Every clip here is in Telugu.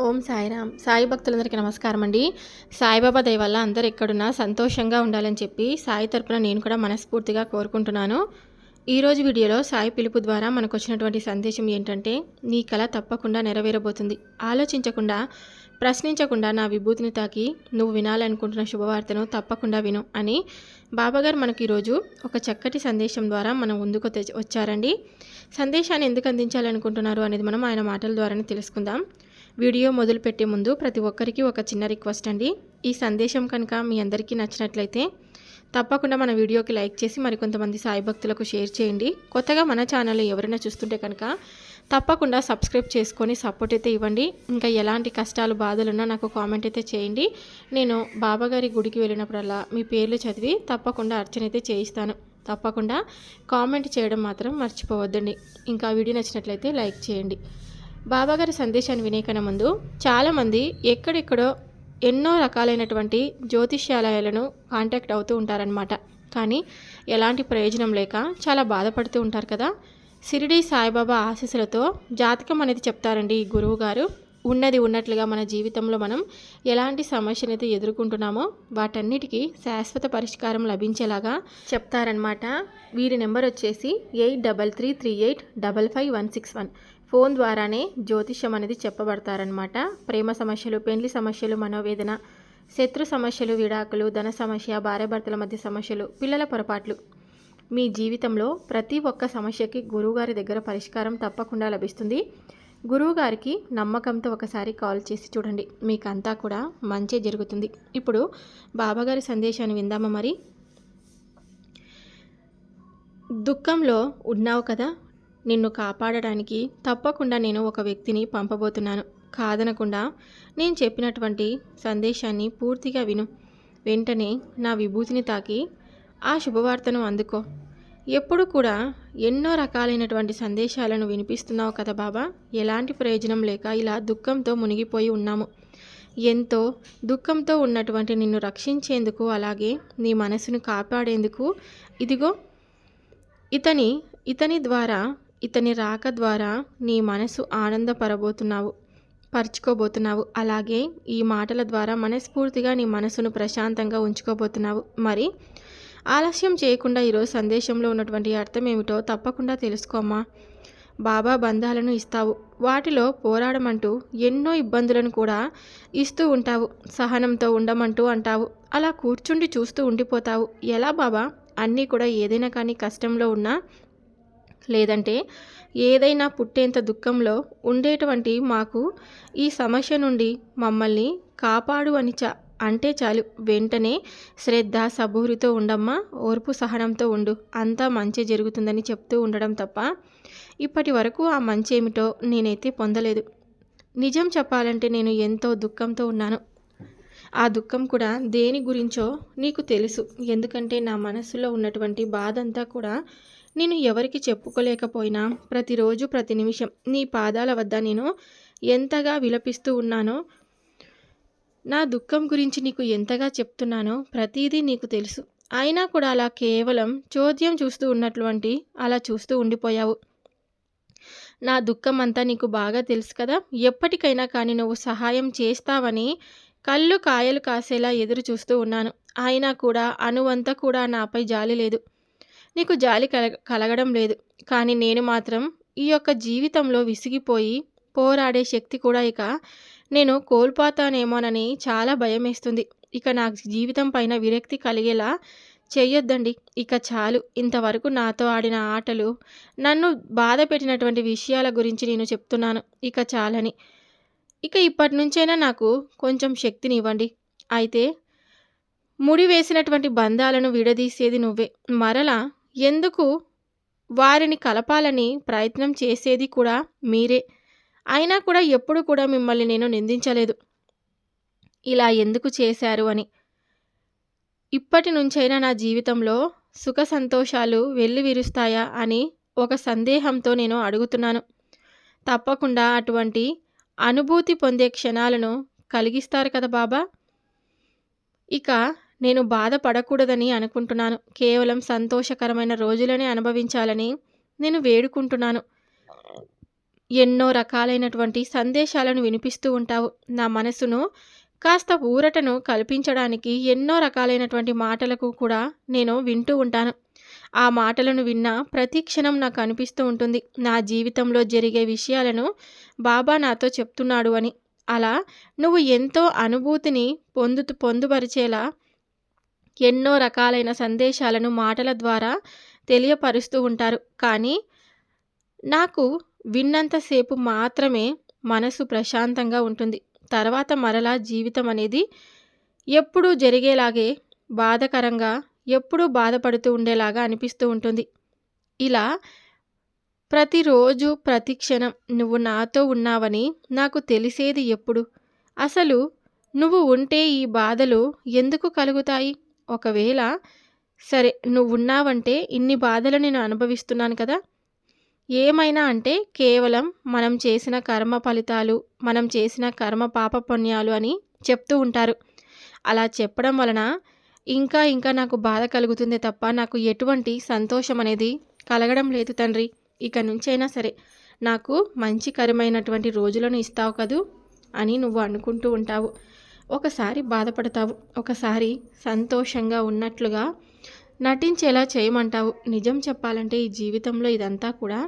ఓం సాయిరామ్. సాయి భక్తులందరికీ నమస్కారం అండి. సాయిబాబా దయ వల్ల అందరు ఎక్కడున్నా సంతోషంగా ఉండాలని చెప్పి సాయి తరపున నేను కూడా మనస్ఫూర్తిగా కోరుకుంటున్నాను. ఈరోజు వీడియోలో సాయి పిలుపు ద్వారా మనకు వచ్చినటువంటి సందేశం ఏంటంటే, నీ కల తప్పకుండా నెరవేరబోతుంది. ఆలోచించకుండా, ప్రశ్నించకుండా నా విభూతిని తాకి నువ్వు వినాలనుకుంటున్న శుభవార్తను తప్పకుండా విను అని బాబాగారు మనకు ఈరోజు ఒక చక్కటి సందేశం ద్వారా మనం ముందుకు వచ్చారండి. సందేశాన్ని ఎందుకు అందించాలనుకుంటున్నారు అనేది మనం ఆయన మాటల ద్వారానే తెలుసుకుందాం. వీడియో మొదలుపెట్టే ముందు ప్రతి ఒక్కరికి ఒక చిన్న రిక్వెస్ట్ అండి. ఈ సందేశం కనుక మీ అందరికీ నచ్చినట్లయితే తప్పకుండా మన వీడియోకి లైక్ చేసి మరికొంతమంది సాయి భక్తులకు షేర్ చేయండి. కొత్తగా మన ఛానల్లో ఎవరైనా చూస్తుంటే కనుక తప్పకుండా సబ్స్క్రైబ్ చేసుకొని సపోర్ట్ అయితే ఇవ్వండి. ఇంకా ఎలాంటి కష్టాలు బాధలున్నా నాకు కామెంట్ అయితే చేయండి. నేను బాబాగారి గుడికి వెళ్ళినప్పుడల్లా మీ పేర్లు చదివి తప్పకుండా అర్చన అయితే చేయిస్తాను. తప్పకుండా కామెంట్ చేయడం మాత్రం మర్చిపోవద్దండి. ఇంకా వీడియో నచ్చినట్లయితే లైక్ చేయండి. బాబాగారి సందేశాన్ని వినేకన్నా ముందు చాలామంది ఎక్కడెక్కడో ఎన్నో రకాలైనటువంటి జ్యోతిష్యాలయాలను కాంటాక్ట్ అవుతూ ఉంటారనమాట. కానీ ఎలాంటి ప్రయోజనం లేక చాలా బాధపడుతూ ఉంటారు కదా. షిరిడి సాయిబాబా ఆశీస్సులతో జాతకం అనేది చెప్తారండి ఈ గురువు గారు. ఉన్నది ఉన్నట్లుగా మన జీవితంలో మనం ఎలాంటి సమస్యనైతే ఎదుర్కొంటున్నామో వాటన్నిటికీ శాశ్వత పరిష్కారం లభించేలాగా చెప్తారనమాట. వీరి నెంబర్ వచ్చేసి 8333855161. ఫోన్ ద్వారానే జ్యోతిష్యం అనేది చెప్పబడతారనమాట. ప్రేమ సమస్యలు, పెండ్లి సమస్యలు, మనోవేదన, శత్రు సమస్యలు, విడాకులు, ధన సమస్య, భార్యాభర్తల మధ్య సమస్యలు, పిల్లల పొరపాట్లు, మీ జీవితంలో ప్రతి ఒక్క సమస్యకి గురువుగారి దగ్గర పరిష్కారం తప్పకుండా లభిస్తుంది. గురువుగారికి నమ్మకంతో ఒకసారి కాల్ చేసి చూడండి, మీకు అంతా కూడా మంచి జరుగుతుంది. ఇప్పుడు బాబాగారి సందేశాన్ని విందామా మరి. దుఃఖంలో ఉన్నావు కదా, నిన్ను కాపాడడానికి తప్పకుండా నేను ఒక వ్యక్తిని పంపబోతున్నాను. కాదనకుండా నేను చెప్పినటువంటి సందేశాన్ని పూర్తిగా విను. వెంటనే నా విభూతిని తాకి ఆ శుభవార్తను అందుకో. ఎప్పుడు కూడా ఎన్నో రకాలైనటువంటి సందేశాలను వినిపిస్తున్నావు కదా బాబా, ఎలాంటి ప్రయోజనం లేక ఇలా దుఃఖంతో మునిగిపోయి ఉన్నాము. ఎంతో దుఃఖంతో ఉన్నటువంటి నిన్ను రక్షించేందుకు, అలాగే నీ మనసును కాపాడేందుకు ఇదిగో ఇతని ద్వారా, ఇతని రాక ద్వారా నీ మనసు పరుచుకోబోతున్నావు. అలాగే ఈ మాటల ద్వారా మనస్ఫూర్తిగా నీ మనసును ప్రశాంతంగా ఉంచుకోబోతున్నావు. మరి ఆలస్యం చేయకుండా ఈరోజు సందేశంలో ఉన్నటువంటి అర్థం ఏమిటో తప్పకుండా తెలుసుకోమ్మా. బాబా బంధాలను ఇస్తావు, వాటిలో పోరాడమంటూ ఎన్నో ఇబ్బందులను కూడా ఇస్తూ ఉంటావు. సహనంతో ఉండమంటూ అంటావు, అలా కూర్చుండి చూస్తూ ఉండిపోతావు. ఎలా బాబా, అన్నీ కూడా ఏదైనా కానీ కష్టంలో ఉన్నా, లేదంటే ఏదైనా పుట్టేంత దుఃఖంలో ఉండేటువంటి మాకు ఈ సమస్య నుండి మమ్మల్ని కాపాడు అని అంటే చాలు, వెంటనే శ్రద్ధ సబూరితో ఉండమ్మా, ఓర్పు సహనంతో ఉండు, అంతా మంచి జరుగుతుందని చెప్తూ ఉండడం తప్ప ఇప్పటి వరకు ఆ మంచి ఏమిటో నేనైతే పొందలేదు. నిజం చెప్పాలంటే నేను ఎంతో దుఃఖంతో ఉన్నాను. ఆ దుఃఖం కూడా దేని గురించో నీకు తెలుసు. ఎందుకంటే నా మనసులో ఉన్నటువంటి బాధ అంతా కూడా నేను ఎవరికి చెప్పుకోలేకపోయినా ప్రతిరోజు ప్రతి నిమిషం నీ పాదాల వద్ద నేను ఎంతగా విలపిస్తూ ఉన్నానో, నా దుఃఖం గురించి నీకు ఎంతగా చెప్తున్నానో ప్రతిదీ నీకు తెలుసు. అయినా కూడా అలా కేవలం చోద్యం చూస్తూ ఉన్నటువంటి అలా చూస్తూ ఉండిపోయావు. నా దుఃఖం అంతా నీకు బాగా తెలుసు కదా. ఎప్పటికైనా కానీ నువ్వు సహాయం చేస్తావని కళ్ళు కాయలు కాసేలా ఎదురు చూస్తూ ఉన్నాను. అయినా కూడా అణువంతా కూడా నాపై జాలి లేదు, నీకు జాలి కలగడం లేదు. కానీ నేను మాత్రం ఈ యొక్క జీవితంలో విసిగిపోయి పోరాడే శక్తి కూడా ఇక నేను కోల్పోతానేమోనని చాలా భయమేస్తుంది. ఇక నా జీవితం పైన విరక్తి కలిగేలా చెయ్యొద్దండి. ఇక చాలు, ఇంతవరకు నాతో ఆడిన ఆటలు, నన్ను బాధ పెట్టినటువంటి విషయాల గురించి నేను చెప్తున్నాను, ఇక చాలని. ఇక ఇప్పటి నుంచైనా నాకు కొంచెం శక్తిని ఇవ్వండి. అయితే ముడి వేసినటువంటి బంధాలను విడదీసేది నువ్వే, మరలా ఎందుకు వారిని కలపాలని ప్రయత్నం చేసేది కూడా మీరే. అయినా కూడా ఎప్పుడు కూడా మిమ్మల్ని నేను నిందించలేదు, ఇలా ఎందుకు చేశారు అని. ఇప్పటి నుంచైనా నా జీవితంలో సుఖ సంతోషాలు వెల్లివిరుస్తాయా అని ఒక సందేహంతో నేను అడుగుతున్నాను. తప్పకుండా అటువంటి అనుభూతి పొందే క్షణాలను కలిగిస్తారు కదా బాబా. ఇక నేను బాధపడకూడదని అనుకుంటున్నాను. కేవలం సంతోషకరమైన రోజులనే అనుభవించాలని నేను వేడుకుంటున్నాను. ఎన్నో రకాలైనటువంటి సందేశాలను వినిపిస్తూ ఉంటావు. నా మనసును కాస్త ఊరటను కల్పించడానికి ఎన్నో రకాలైనటువంటి మాటలకు కూడా నేను వింటూ ఉంటాను. ఆ మాటలను విన్న ప్రతి క్షణం నాకు అనిపిస్తూ ఉంటుంది, నా జీవితంలో జరిగే విషయాలను బాబా నాతో చెప్తున్నాడు అని. అలా నువ్వు ఎంతో అనుభూతిని పొందుపరిచేలా ఎన్నో రకాలైన సందేశాలను మాటల ద్వారా తెలియపరుస్తూ ఉంటారు. కానీ నాకు విన్నంతసేపు మాత్రమే మనసు ప్రశాంతంగా ఉంటుంది. తర్వాత మరలా జీవితం అనేది ఎప్పుడూ జరిగేలాగే బాధకరంగా, ఎప్పుడూ బాధపడుతూ ఉండేలాగా అనిపిస్తూ ఉంటుంది. ఇలా ప్రతిరోజు ప్రతి క్షణం నువ్వు నాతో ఉన్నావని నాకు తెలిసేది ఎప్పుడు? అసలు నువ్వు ఉంటే ఈ బాధలు ఎందుకు కలుగుతాయి? ఒకవేళ సరే నువ్వున్నావంటే ఇన్ని బాధలు నేను అనుభవిస్తున్నాను కదా, ఏమైనా అంటే కేవలం మనం చేసిన కర్మ ఫలితాలు, మనం చేసిన కర్మ పాప పుణ్యాలు అని చెప్తూ ఉంటారు. అలా చెప్పడం వలన ఇంకా ఇంకా నాకు బాధ కలుగుతుంది తప్ప నాకు ఎటువంటి సంతోషం అనేది కలగడం లేదు తండ్రి. ఇక నుంచైనా సరే నాకు మంచికరమైనటువంటి రోజులను ఇస్తావు కదూ అని నువ్వు అనుకుంటూ ఉంటావు. ఒకసారి బాధపడతావు, ఒకసారి సంతోషంగా ఉన్నట్లుగా నటించేలా చేయమంటావు. నిజం చెప్పాలంటే ఈ జీవితంలో ఇదంతా కూడా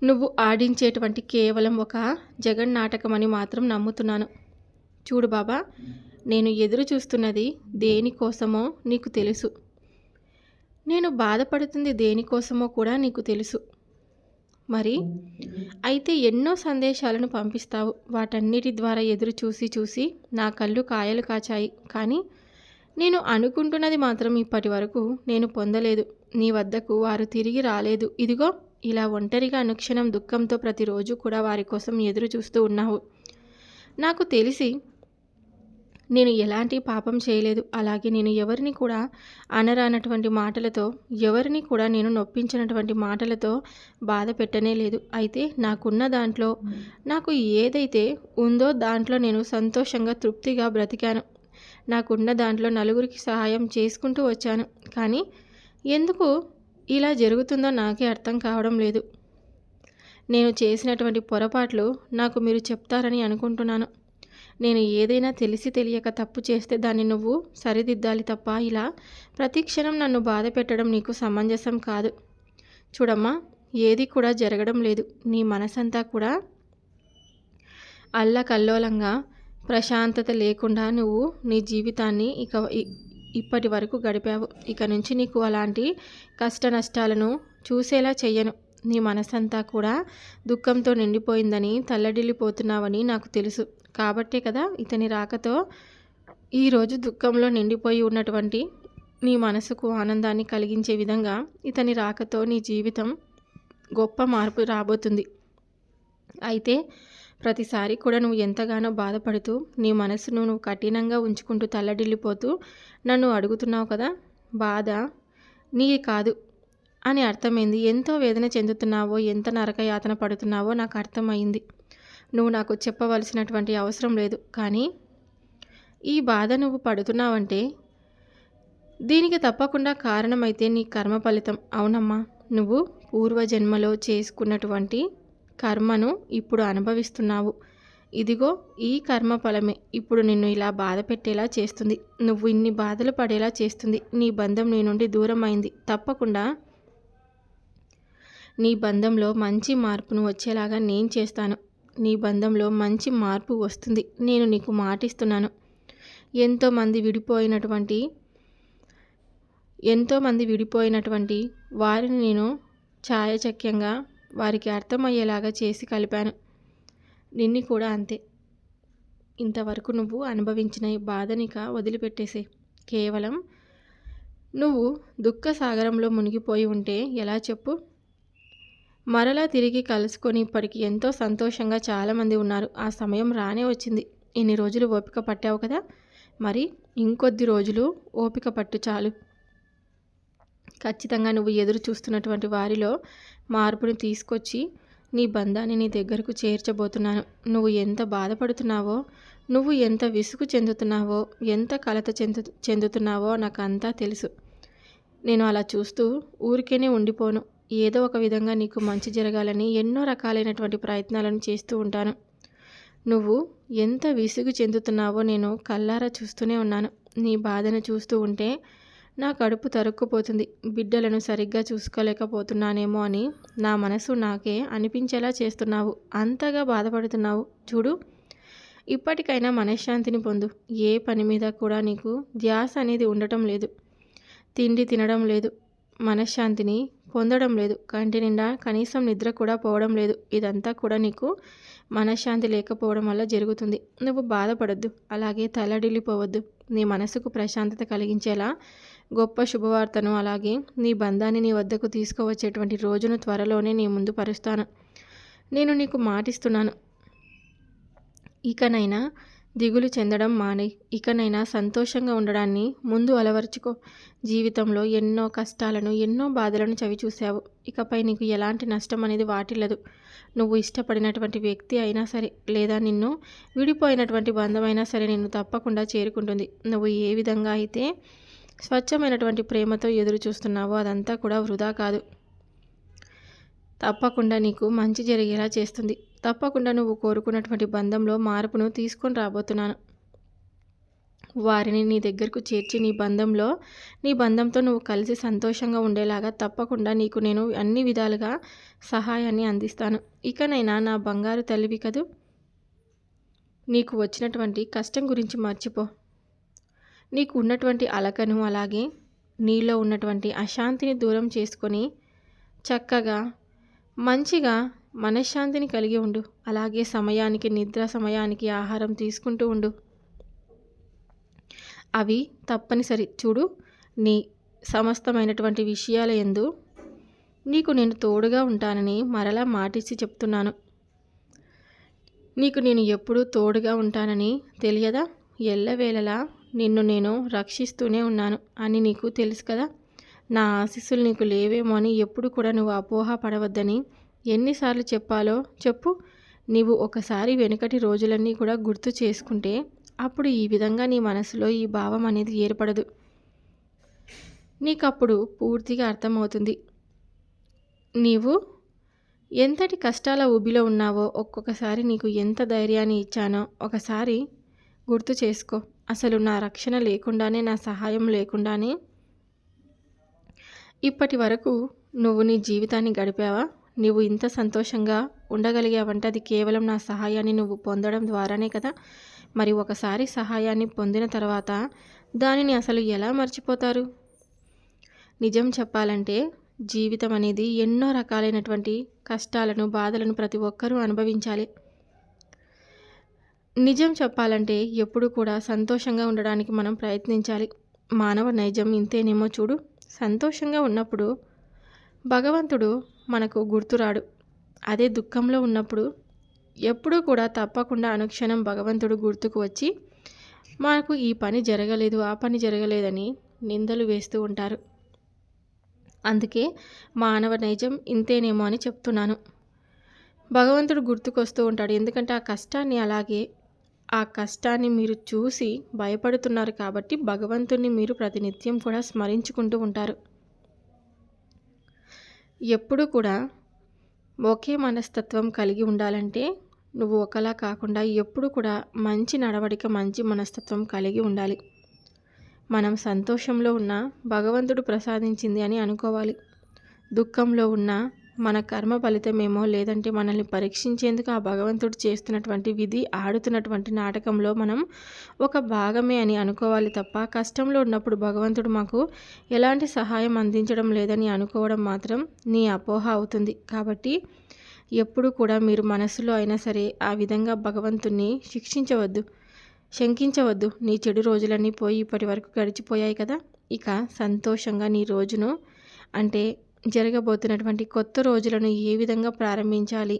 నువ్వు ఆడించేటువంటి కేవలం ఒక జగన్నాటకం అని మాత్రం నమ్ముతున్నాను. చూడు బాబా, నేను ఎదురు చూస్తున్నది దేనికోసమో నీకు తెలుసు, నేను బాధపడుతుంది దేనికోసమో కూడా నీకు తెలుసు. మరి అయితే ఎన్నో సందేశాలను పంపిస్తావు, వాటన్నిటి ద్వారా ఎదురు చూసి చూసి నా కళ్ళు కాయలు కాచాయి. కానీ నేను అనుకుంటున్నది మాత్రం ఇప్పటి వరకు నేను పొందలేదు. నీ వద్దకు వారు తిరిగి రాలేదు. ఇదిగో ఇలా ఒంటరిగా అనుక్షణం దుఃఖంతో ప్రతిరోజు కూడా వారి కోసం ఎదురు చూస్తూ ఉన్నావు. నాకు తెలిసి నేను ఎలాంటి పాపం చేయలేదు. అలాగే నేను ఎవరిని కూడా అనరానటువంటి మాటలతో, ఎవరిని కూడా నేను నొప్పించినటువంటి మాటలతో బాధ పెట్టనే లేదు. అయితే నాకున్న దాంట్లో నాకు ఏదైతే ఉందో దాంట్లో నేను సంతోషంగా తృప్తిగా బ్రతికాను. నాకున్న దాంట్లో నలుగురికి సహాయం చేసుకుంటూ వచ్చాను. కానీ ఎందుకు ఇలా జరుగుతుందో నాకే అర్థం కావడం లేదు. నేను చేసినటువంటి పొరపాట్లు నాకు మీరు చెప్తారని అనుకుంటున్నాను. నేను ఏదైనా తెలిసి తెలియక తప్పు చేస్తే దాన్ని నువ్వు సరిదిద్దాలి తప్ప ఇలా ప్రతి క్షణం నన్ను బాధ పెట్టడం నీకు సమంజసం కాదు. చూడమ్మా, ఏది కూడా జరగడం లేదు. నీ మనసంతా కూడా అల్లకల్లోలంగా, ప్రశాంతత లేకుండా నువ్వు నీ జీవితాన్ని ఇప్పటి వరకు గడిపావు. ఇక నుంచి నీకు అలాంటి కష్ట నష్టాలను చూసేలా చెయ్యను. నీ మనసంతా కూడా దుఃఖంతో నిండిపోయిందని, తల్లడిల్లిపోతున్నావని నాకు తెలుసు. కాబట్టే కదా ఇతని రాకతో ఈరోజు దుఃఖంలో నిండిపోయి ఉన్నటువంటి నీ మనసుకు ఆనందాన్ని కలిగించే విధంగా ఇతని రాకతో నీ జీవితం గొప్ప మార్పు రాబోతుంది. అయితే ప్రతిసారి కూడా నువ్వు ఎంతగానో బాధపడుతూ నీ మనసును నువ్వు కఠినంగా ఉంచుకుంటూ తల్లడిల్లిపోతూ నన్ను అడుగుతున్నావు కదా. బాధ నీ కాదు అని అర్థమైంది. ఎంతో వేదన చెందుతున్నావో, ఎంత నరకయాతన పడుతున్నావో నాకు అర్థమైంది. నువ్వు నాకు చెప్పవలసినటువంటి అవసరం లేదు. కానీ ఈ బాధ నువ్వు పడుతున్నావంటే దీనికి తప్పకుండా కారణమైతే నీ కర్మ ఫలితం. అవునమ్మా, నువ్వు పూర్వజన్మలో చేసుకున్నటువంటి కర్మను ఇప్పుడు అనుభవిస్తున్నావు. ఇదిగో ఈ కర్మ ఫలమే ఇప్పుడు నిన్ను ఇలా బాధ పెట్టేలా చేస్తుంది, నువ్వు ఇన్ని బాధలు పడేలా చేస్తుంది. నీ బంధం నీ నుండి దూరం అయింది. తప్పకుండా నీ బంధంలో మంచి మార్పును వచ్చేలాగా నేను చేస్తాను. నీ బంధంలో మంచి మార్పు వస్తుంది, నేను నీకు మాటిస్తున్నాను. ఎంతోమంది విడిపోయినటువంటి వారిని నేను ఛాయచక్యంగా వారికి అర్థమయ్యేలాగా చేసి కలిపాను. నిన్ను కూడా అంతే. ఇంతవరకు నువ్వు అనుభవించిన ఈ బాధనిక వదిలిపెట్టేసే. కేవలం నువ్వు దుఃఖ సాగరంలో మునిగిపోయి ఉంటే ఎలా చెప్పు? మరలా తిరిగి కలుసుకొని ఇప్పటికి ఎంతో సంతోషంగా చాలామంది ఉన్నారు. ఆ సమయం రానే వచ్చింది. ఇన్ని రోజులు ఓపిక పట్టావు కదా, మరి ఇంకొద్ది రోజులు ఓపిక పట్టు చాలు. ఖచ్చితంగా నువ్వు ఎదురు చూస్తున్నటువంటి వారిలో మార్పుని తీసుకొచ్చి నీ బంధాన్ని నీ దగ్గరకు చేర్చబోతున్నాను. నువ్వు ఎంత బాధపడుతున్నావో, నువ్వు ఎంత విసుగు చెందుతున్నావో, ఎంత కలత చెందుతున్నావో నాకు అంతా తెలుసు. నేను అలా చూస్తూ ఊరికేనే ఉండిపోను. ఏదో ఒక విధంగా నీకు మంచి జరగాలని ఎన్నో రకాలైనటువంటి ప్రయత్నాలను చేస్తూ ఉంటాను. నువ్వు ఎంత విసుగు చెందుతున్నావో నేను కళ్ళారా చూస్తూనే ఉన్నాను. నీ బాధను చూస్తూ ఉంటే నా కడుపు తరుక్కుపోతుంది. బిడ్డలను సరిగ్గా చూసుకోలేకపోతున్నానేమో అని నా మనసు నాకే అనిపించేలా చేస్తున్నావు. అంతగా బాధపడుతున్నావు. చూడు, ఇప్పటికైనా మనశ్శాంతిని పొందు. ఏ పని మీద కూడా నీకు ధ్యాస అనేది ఉండటం లేదు. తిండి తినడం లేదు, మనశ్శాంతిని పొందడం లేదు, కంటి నిండా కనీసం నిద్ర కూడా పోవడం లేదు. ఇదంతా కూడా నీకు మనశ్శాంతి లేకపోవడం వల్ల జరుగుతుంది. నువ్వు బాధపడద్దు, అలాగే తల్లడిల్లిపోవద్దు. నీ మనసుకు ప్రశాంతత కలిగించేలా గొప్ప శుభవార్తను, అలాగే నీ బంధాన్ని నీ వద్దకు తీసుకువచ్చేటువంటి రోజును త్వరలోనే నీ ముందు పరుస్తాను. నేను నీకు మాటిస్తున్నాను. ఇకనైనా దిగులు చెందడం మానేయ్. ఇకనైనా సంతోషంగా ఉండడాన్ని ముందు అలవర్చుకో. జీవితంలో ఎన్నో కష్టాలను, ఎన్నో బాధలను చవిచూసావు. ఇకపై నీకు ఎలాంటి నష్టం అనేది వాటిల్లదు. నువ్వు ఇష్టపడినటువంటి వ్యక్తి అయినా సరే, లేదా నిన్ను విడిపోయినటువంటి బంధమైనా సరే నిన్ను తప్పకుండా చేరుకుంటుంది. నువ్వు ఏ విధంగా అయితే స్వచ్ఛమైనటువంటి ప్రేమతో ఎదురు చూస్తున్నావో అదంతా కూడా వృధా కాదు. తప్పకుండా నీకు మంచి జరిగేలా చేస్తుంది. తప్పకుండా నువ్వు కోరుకున్నటువంటి బంధంలో మార్పును తీసుకొని రాబోతున్నాను. వారిని నీ దగ్గరకు చేర్చి నీ బంధంతో నువ్వు కలిసి సంతోషంగా ఉండేలాగా తప్పకుండా నీకు నేను అన్ని విధాలుగా సహాయాన్ని అందిస్తాను. ఇకనైనా నా బంగారు తల్లివి కదూ, నీకు వచ్చినటువంటి కష్టం గురించి మర్చిపో. నీకు ఉన్నటువంటి అలకను, అలాగే నీలో ఉన్నటువంటి అశాంతిని దూరం చేసుకొని చక్కగా మంచిగా మనశ్శాంతిని కలిగి ఉండు. అలాగే సమయానికి నిద్ర, సమయానికి ఆహారం తీసుకుంటూ ఉండు. అవి తప్పనిసరి. చూడు, నీ సమస్తమైనటువంటి విషయాల యందు నీకు నేను తోడుగా ఉంటానని మరలా మాటిచ్చి చెప్తున్నాను. నీకు నేను ఎప్పుడూ తోడుగా ఉంటానని తెలియదా? ఎల్లవేళలా నిన్ను నేను రక్షిస్తూనే ఉన్నాను అని నీకు తెలుసు కదా. నా ఆశీస్సులు నీకు లేవేమో అని ఎప్పుడు కూడా నువ్వు అపోహ పడవద్దని ఎన్నిసార్లు చెప్పాలో చెప్పు. నీవు ఒకసారి వెనుకటి రోజులన్నీ కూడా గుర్తు చేసుకుంటే అప్పుడు ఈ విధంగా నీ మనసులో ఈ భావం అనేది ఏర్పడదు. నీకప్పుడు పూర్తిగా అర్థమవుతుంది. నీవు ఎంతటి కష్టాల ఊబిలో ఉన్నావో, ఒక్కొక్కసారి నీకు ఎంత ధైర్యాన్ని ఇచ్చానో ఒకసారి గుర్తు చేసుకో. అసలు నా రక్షణ లేకుండానే, నా సహాయం లేకుండానే ఇప్పటి వరకు నువ్వు నీ జీవితాన్ని గడిపావా? నువ్వు ఇంత సంతోషంగా ఉండగలిగావంటే అది కేవలం నా సహాయాన్ని నువ్వు పొందడం ద్వారానే కదా. మరి ఒకసారి సహాయాన్ని పొందిన తర్వాత దానిని అసలు ఎలా మర్చిపోతారు? నిజం చెప్పాలంటే జీవితం అనేది ఎన్నో రకాలైనటువంటి కష్టాలను, బాధలను ప్రతి ఒక్కరూ అనుభవించాలి. నిజం చెప్పాలంటే ఎప్పుడు కూడా సంతోషంగా ఉండడానికి మనం ప్రయత్నించాలి. మానవ నైజం ఇంతేనేమో చూడు. సంతోషంగా ఉన్నప్పుడు భగవంతుడు మనకు గుర్తురాడు. అదే దుఃఖంలో ఉన్నప్పుడు ఎప్పుడూ కూడా తప్పకుండా అనుక్షణం భగవంతుడు గుర్తుకు వచ్చి మనకు ఈ పని జరగలేదు, ఆ పని జరగలేదని నిందలు వేస్తూ ఉంటారు. అందుకే మానవ నైజం ఇంతేనేమో అని చెప్తున్నాను. భగవంతుడు గుర్తుకొస్తూ ఉంటాడు. ఎందుకంటే ఆ కష్టాన్ని మీరు చూసి భయపడుతున్నారు కాబట్టి భగవంతుణ్ణి మీరు ప్రతినిత్యం కూడా స్మరించుకుంటూ ఉంటారు. ఎప్పుడు కూడా ఒకే మనస్తత్వం కలిగి ఉండాలంటే నువ్వు ఒకలా కాకుండా ఎప్పుడు కూడా మంచి నడవడిక, మంచి మనస్తత్వం కలిగి ఉండాలి. మనం సంతోషంలో ఉన్న భగవంతుడు ప్రసాదించింది అని అనుకోవాలి. దుఃఖంలో ఉన్న మన కర్మ ఫలితమేమో, లేదంటే మనల్ని పరీక్షించేందుకు ఆ భగవంతుడు చేస్తున్నటువంటి విధి, ఆడుతున్నటువంటి నాటకంలో మనం ఒక భాగమే అని అనుకోవాలి తప్ప, కష్టంలో ఉన్నప్పుడు భగవంతుడు మాకు ఎలాంటి సహాయం అందించడం లేదని అనుకోవడం మాత్రం నీ అపోహ అవుతుంది. కాబట్టి ఎప్పుడు కూడా మీరు మనసులో అయినా సరే ఆ విధంగా భగవంతుణ్ణి శంకించవద్దు. నీ చెడు రోజులన్నీ పోయి ఇప్పటి వరకు గడిచిపోయాయి కదా. ఇక సంతోషంగా నీ రోజును, అంటే జరగబోతున్నటువంటి కొత్త రోజులను ఏ విధంగా ప్రారంభించాలి,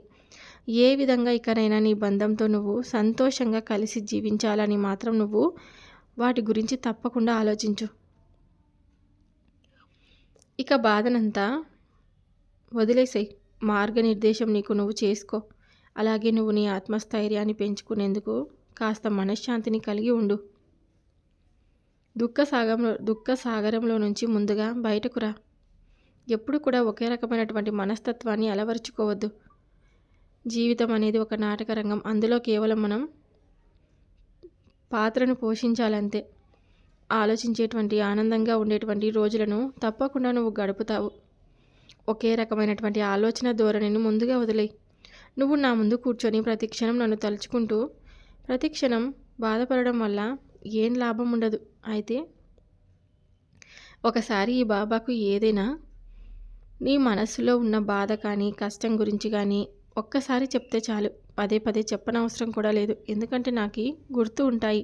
ఏ విధంగా ఇకనైనా నీ బంధంతో నువ్వు సంతోషంగా కలిసి జీవించాలని మాత్రం నువ్వు వాటి గురించి తప్పకుండా ఆలోచించు. ఇక బాధనంతా వదిలేసేయి. మార్గనిర్దేశం నీకు నువ్వు చేసుకో. అలాగే నువ్వు నీ ఆత్మస్థైర్యాన్ని పెంచుకునేందుకు కాస్త మనశ్శాంతిని కలిగి ఉండు. దుఃఖ సాగరంలో నుంచి ముందుగా బయటకు రా. ఎప్పుడు కూడా ఒకే రకమైనటువంటి మనస్తత్వాన్ని అలవరుచుకోవద్దు. జీవితం అనేది ఒక నాటక రంగం. అందులో కేవలం మనం పాత్రను పోషించాలంతే. ఆలోచించేటువంటి ఆనందంగా ఉండేటువంటి రోజులను తప్పకుండా నువ్వు గడుపుతావు. ఒకే రకమైనటువంటి ఆలోచన ధోరణిని ముందుగా వదిలేయి. నువ్వు నా ముందు కూర్చొని ప్రతి క్షణం నన్ను తలుచుకుంటూ ప్రతి క్షణం బాధపడడం వల్ల ఏం లాభం ఉండదు. అయితే ఒకసారి ఈ బాబాకు ఏదైనా నీ మనస్సులో ఉన్న బాధ కానీ కష్టం గురించి కానీ ఒక్కసారి చెప్తే చాలు. పదే పదే చెప్పనవసరం కూడా లేదు. ఎందుకంటే నాకు గుర్తు ఉంటాయి.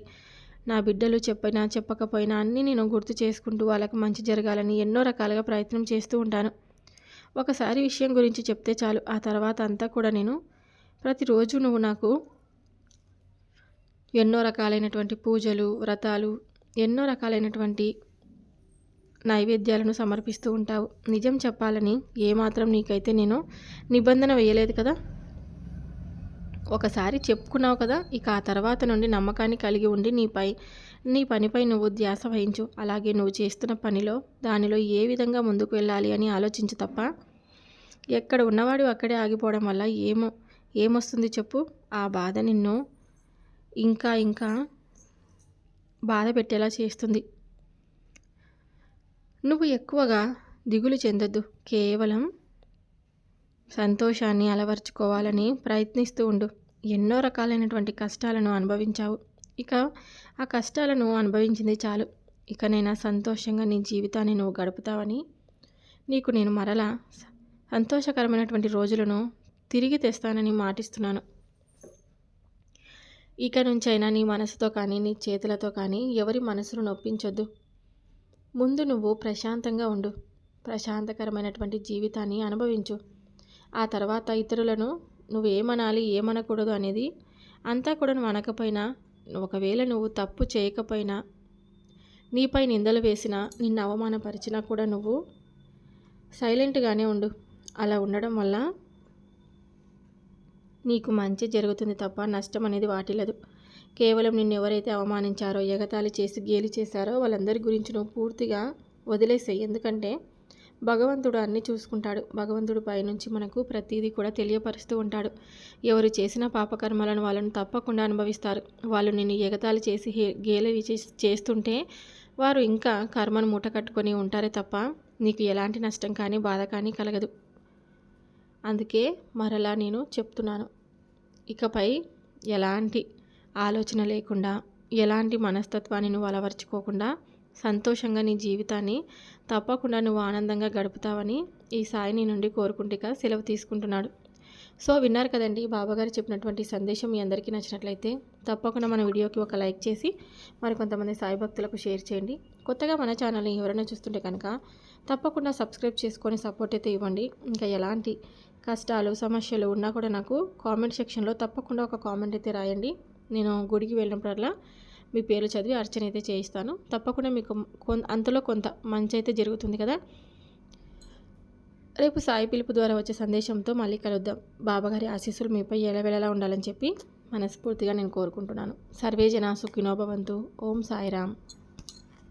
నా బిడ్డలు చెప్పినా చెప్పకపోయినా అన్నీ నేను గుర్తు చేసుకుంటూ వాళ్ళకి మంచి జరగాలని ఎన్నో రకాలుగా ప్రయత్నం చేస్తూ ఉంటాను. ఒకసారి విషయం గురించి చెప్తే చాలు. ఆ తర్వాత అంతా కూడా నేను ప్రతిరోజు నువ్వు నాకు ఎన్నో రకాలైనటువంటి పూజలు, వ్రతాలు, ఎన్నో రకాలైనటువంటి నైవేద్యాలను సమర్పిస్తూ ఉంటావు. నిజం చెప్పాలని ఏమాత్రం నీకైతే నేను నిబంధన వేయలేదు కదా. ఒకసారి చెప్పుకున్నావు కదా. ఇక ఆ తర్వాత నుండి నమ్మకాన్ని కలిగి ఉండి నీ పనిపై నువ్వు ధ్యాస వహించు. అలాగే నువ్వు చేస్తున్న పనిలో దానిలో ఏ విధంగా ముందుకు వెళ్ళాలి అని ఆలోచించు తప్ప ఎక్కడ ఉన్నవాడు అక్కడే ఆగిపోవడం వల్ల ఏమొస్తుంది చెప్పు. ఆ బాధ నిన్ను ఇంకా ఇంకా బాధ పెట్టేలా చేస్తుంది. నువ్వు ఎక్కువగా దిగులు చెందొద్దు. కేవలం సంతోషాన్ని అలవర్చుకోవాలని ప్రయత్నిస్తూ ఉండు. ఎన్నో రకాలైనటువంటి కష్టాలను అనుభవించావు. ఇక ఆ కష్టాలను అనుభవించింది చాలు. ఇకనైనా సంతోషంగా నీ జీవితాన్ని నువ్వు గడుపుతావని నీకు నేను మరలా సంతోషకరమైనటువంటి రోజులను తిరిగి తెస్తానని మాటిస్తున్నాను. ఇక నుంచైనా నీ మనసుతో కానీ నీ చేతులతో కానీ ఎవరి మనసును నొప్పించొద్దు. ముందు నువ్వు ప్రశాంతంగా ఉండు. ప్రశాంతకరమైనటువంటి జీవితాన్ని అనుభవించు. ఆ తర్వాత ఇతరులను నువ్వేమనాలి ఏమనకూడదు అనేది అంతా కూడా నువ్వు అనకపోయినా, ఒకవేళ నువ్వు తప్పు చేయకపోయినా, నీపై నిందలు వేసినా, నిన్ను అవమానపరిచినా కూడా నువ్వు సైలెంట్గానే ఉండు. అలా ఉండడం వల్ల నీకు మంచి జరుగుతుంది తప్ప నష్టం అనేది వాటిల్లదు. కేవలం నిన్ను ఎవరైతే అవమానించారో, ఎగతాళి చేసి గేలి చేశారో వాళ్ళందరి గురించి నువ్వు పూర్తిగా వదిలేసేయి. ఎందుకంటే భగవంతుడు అన్నీ చూసుకుంటాడు. భగవంతుడు పైనుంచి మనకు ప్రతిదీ కూడా తెలియపరుస్తూ ఉంటాడు. ఎవరు చేసిన పాపకర్మలను వాళ్ళను తప్పకుండా అనుభవిస్తారు. వాళ్ళు నిన్ను ఎగతాళి చేసి గేలి చేస్తుంటే వారు ఇంకా కర్మను మూట కట్టుకొని ఉంటారే తప్ప నీకు ఎలాంటి నష్టం కానీ బాధ కానీ కలగదు. అందుకే మరలా నేను చెప్తున్నాను, ఇకపై ఎలాంటి ఆలోచన లేకుండా, ఎలాంటి మనస్తత్వాన్ని నువ్వు అలవర్చుకోకుండా సంతోషంగా నీ జీవితాన్ని తప్పకుండా నువ్వు ఆనందంగా గడుపుతావని ఈ సాయి నీ నుండి కోరుకుంటుగా సెలవు తీసుకుంటున్నాడు. సో విన్నారు కదండి, బాబాగారు చెప్పినటువంటి సందేశం మీ అందరికీ నచ్చినట్లయితే తప్పకుండా మన వీడియోకి ఒక లైక్ చేసి మరికొంతమంది సాయి భక్తులకు షేర్ చేయండి. కొత్తగా మన ఛానల్ని ఎవరైనా చూస్తుంటే కనుక తప్పకుండా సబ్స్క్రైబ్ చేసుకొని సపోర్ట్ అయితే ఇవ్వండి. ఇంకా ఎలాంటి కష్టాలు సమస్యలు ఉన్నా కూడా నాకు కామెంట్ సెక్షన్లో తప్పకుండా ఒక కామెంట్ అయితే రాయండి. నేను గుడికి వెళ్ళినప్పుడల్లా మీ పేరు చదివి అర్చన అయితే చేయిస్తాను. తప్పకుండా మీకు అంతలో కొంత మంచి అయితే జరుగుతుంది కదా. రేపు సాయి పిలుపు ద్వారా వచ్చే సందేశంతో మళ్ళీ కలుద్దాం. బాబాగారి ఆశీస్సులు మీపై ఎలవెలలా ఉండాలని చెప్పి మనస్ఫూర్తిగా నేను కోరుకుంటున్నాను. సర్వే జనా సుఖినో భవంతు. ఓం సాయిరామ్.